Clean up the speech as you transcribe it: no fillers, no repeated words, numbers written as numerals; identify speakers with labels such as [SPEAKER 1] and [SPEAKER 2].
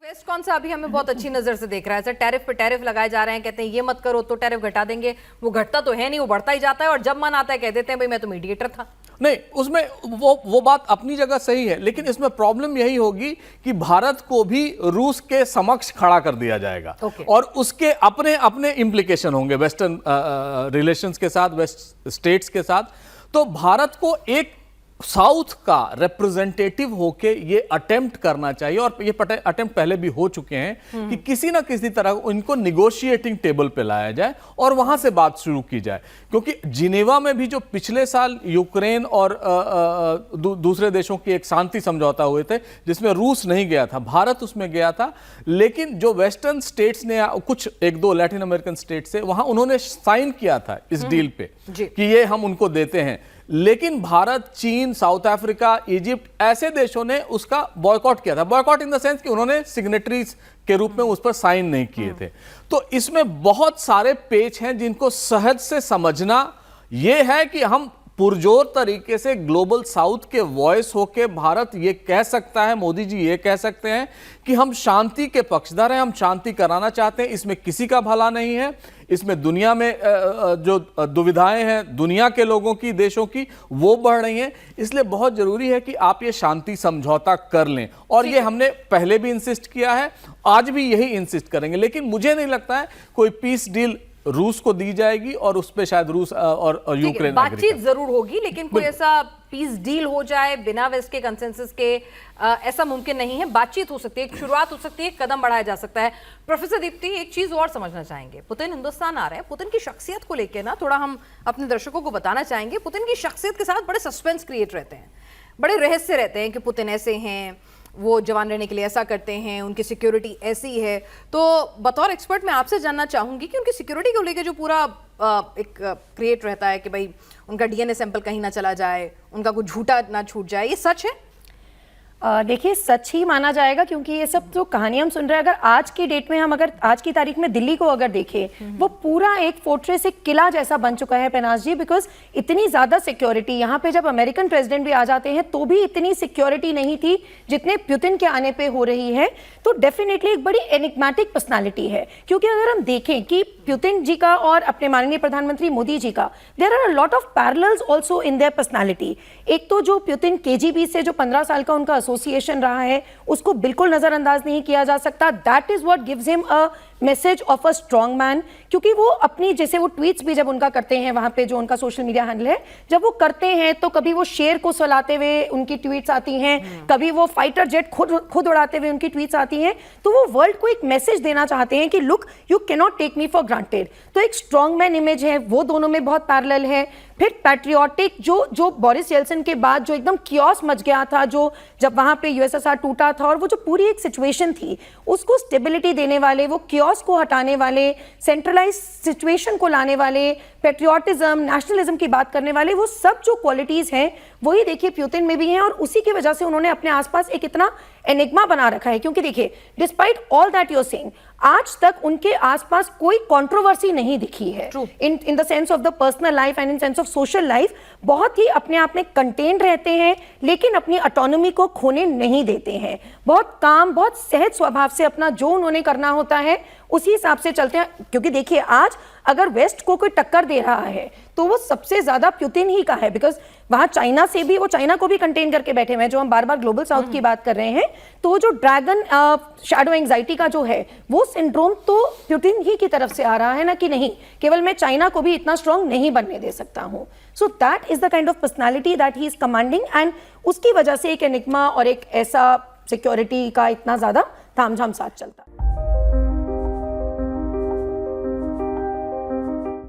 [SPEAKER 1] Waste कौन सा अभी हमें बहुत अच्छी नजर से देख रहा है, सर टैरिफ पे टैरिफ लगाए जा रहे हैं, कहते हैं ये मत करो तो टैरिफ घटा देंगे, वो घटता तो है नहीं, वो बढ़ता ही जाता है, और जब मन आता है कह देते हैं भाई मैं तो मीडिएटर था।
[SPEAKER 2] नहीं, उसमें वो बात अपनी जगह सही है, लेकिन इसमें प्रॉब्लम यही होगी कि भारत को भी रूस के समक्ष खड़ा कर दिया जाएगा और उसके अपने अपने इम्प्लीकेशन होंगे वेस्टर्न रिलेशंस के साथ, वेस्ट स्टेट्स के साथ। तो भारत को एक साउथ का रिप्रेजेंटेटिव होके ये अटेम्प्ट करना चाहिए, और ये अटेम्प्ट पहले भी हो चुके हैं कि किसी ना किसी तरह उनको निगोशिएटिंग टेबल पे लाया जाए और वहां से बात शुरू की जाए। क्योंकि जिनेवा में भी जो पिछले साल यूक्रेन और दूसरे देशों की एक शांति समझौता हुए थे जिसमें रूस नहीं गया था, भारत उसमें गया था, लेकिन जो वेस्टर्न स्टेट्स ने कुछ एक दो लैटिन अमेरिकन स्टेट से वहां उन्होंने साइन किया था इस डील पे कि ये हम उनको देते हैं, लेकिन भारत, चीन, साउथ अफ्रीका, इजिप्ट ऐसे देशों ने उसका बॉयकॉट किया था। बॉयकॉट इन द सेंस कि उन्होंने सिग्नेटरीज के रूप में उस पर साइन नहीं किए थे। तो इसमें बहुत सारे पेच हैं जिनको सहज से समझना यह है कि हम पुरजोर तरीके से ग्लोबल साउथ के वॉइस होके भारत ये कह सकता है, मोदी जी ये कह सकते हैं कि हम शांति के पक्षधर हैं, हम शांति कराना चाहते हैं, इसमें किसी का भला नहीं है, इसमें दुनिया में जो दुविधाएं हैं दुनिया के लोगों की, देशों की, वो बढ़ रही हैं। इसलिए बहुत जरूरी है कि आप ये शांति समझौता कर लें, और ये हमने पहले भी इंसिस्ट किया है, आज भी यही इंसिस्ट करेंगे। लेकिन मुझे नहीं लगता है कोई पीस डील रूस को दी जाएगी और उस पे शायद रूस और यूक्रेन
[SPEAKER 1] बातचीत जरूर होगी, लेकिन कोई ऐसा पीस डील हो जाए बिना वेस्ट के कंसेंसस के, ऐसा मुमकिन नहीं है। बातचीत हो सकती है, एक शुरुआत हो सकती है, एक कदम बढ़ाया जा सकता है। प्रोफेसर दीप्ति, एक चीज और समझना चाहेंगे, पुतिन हिंदुस्तान आ रहे हैं, पुतिन की शख्सियत को लेकर ना थोड़ा हम अपने दर्शकों को बताना चाहेंगे। पुतिन की शख्सियत के साथ बड़े सस्पेंस क्रिएट रहते हैं, बड़े रहस्य रहते हैं कि पुतिन ऐसे हैं, वो जवान रहने के लिए ऐसा करते हैं, उनकी सिक्योरिटी ऐसी है। तो बतौर एक्सपर्ट मैं आपसे जानना चाहूंगी कि उनकी सिक्योरिटी को लेकर जो पूरा एक क्रिएट रहता है कि भाई उनका डीएनए सैंपल कहीं ना चला जाए, उनका कुछ झूठा ना छूट जाए, ये सच है?
[SPEAKER 3] देखिए, सच ही माना जाएगा, क्योंकि ये सब जो कहानी हम सुन रहे हैं, अगर आज की डेट में हम अगर आज की तारीख में दिल्ली को अगर देखें, वो पूरा एक फोर्ट्रेस, एक किला जैसा बन चुका है पेनाज जी, बिकॉज इतनी ज्यादा सिक्योरिटी यहाँ पे, जब अमेरिकन प्रेसिडेंट भी आ जाते हैं तो भी इतनी सिक्योरिटी नहीं थी जितने पुतिन के आने पे हो रही है। तो डेफिनेटली एक बड़ी एनिग्मेटिक पर्सनालिटी है, क्योंकि अगर हम देखें कि पुतिन जी का और अपने माननीय प्रधानमंत्री मोदी जी का, there are a lot of parallels also in their personality. एक तो जो पुतिन केजीबी से जो 15 साल का उनका एसोसिएशन रहा है, उसको बिल्कुल नजरअंदाज नहीं किया जा सकता। That is what gives him a message of a strong man, क्योंकि वो अपनी, जैसे वो ट्वीट्स भी जब उनका करते हैं वहां पे, जो उनका सोशल मीडिया हैंडल है, जब वो करते हैं तो कभी वो शेर को सुलाते हुए उनकी ट्वीट्स आती हैं, कभी वो फाइटर जेट खुद उड़ाते हुए उनकी ट्वीट्स आती हैं। तो वो वर्ल्ड को एक मैसेज देना चाहते हैं कि look, you can not take me for granted. तो एक स्ट्रॉन्ग मैन इमेज है, वो दोनों में बहुत पैरेलल है। फिर पैट्रियोटिक, जो बोरिस येल्सिन के बाद जो एकदम कियोस मच गया था, जो जब वहां पे यूएसएसआर टूटा था, और वो जो पूरी एक सिचुएशन थी उसको स्टेबिलिटी देने वाले, वो कियोस को हटाने वाले, सेंट्रलाइज सिचुएशन को लाने वाले, पेट्रियोटिज्म, नेशनलिज्म की बात करने वाले, वो सब जो क्वालिटीज हैं वही देखिए पुतिन में भी हैं, और उसी की वजह से उन्होंने अपने आसपास एक इतना एनिग्मा बना रखा है। क्योंकि देखिए, despite all that you are saying, आज तक उनके आसपास कोई कंट्रोवर्सी नहीं दिखी है in the sense of the personal life and in sense of social life. बहुत ही अपने आप में कंटेन रहते हैं, लेकिन अपनी ऑटोनॉमी को खोने नहीं देते हैं। बहुत काम, बहुत सहज स्वभाव से अपना जो उन्होंने करना होता है उसी हिसाब से चलते हैं। क्योंकि देखिए, आज अगर वेस्ट को कोई टक्कर दे रहा है तो वो सबसे ज्यादा पुतिन ही का है, बिकॉज वहां चाइना से भी, वो चाइना को भी कंटेन करके बैठे हुए हैं। जो हम बार बार ग्लोबल साउथ की बात कर रहे हैं, तो जो ड्रैगन शैडो एंजाइटी का जो है, वो सिंड्रोम तो पुतिन ही की तरफ से आ रहा है ना, कि नहीं केवल मैं चाइना को भी इतना स्ट्रॉन्ग नहीं बनने दे सकता हूं। So that is the kind of personality that he is commanding, and उसकी वजह से एक एनिग्मा और एक ऐसा सिक्योरिटी का इतना ज्यादा तामझाम साथ चलता है।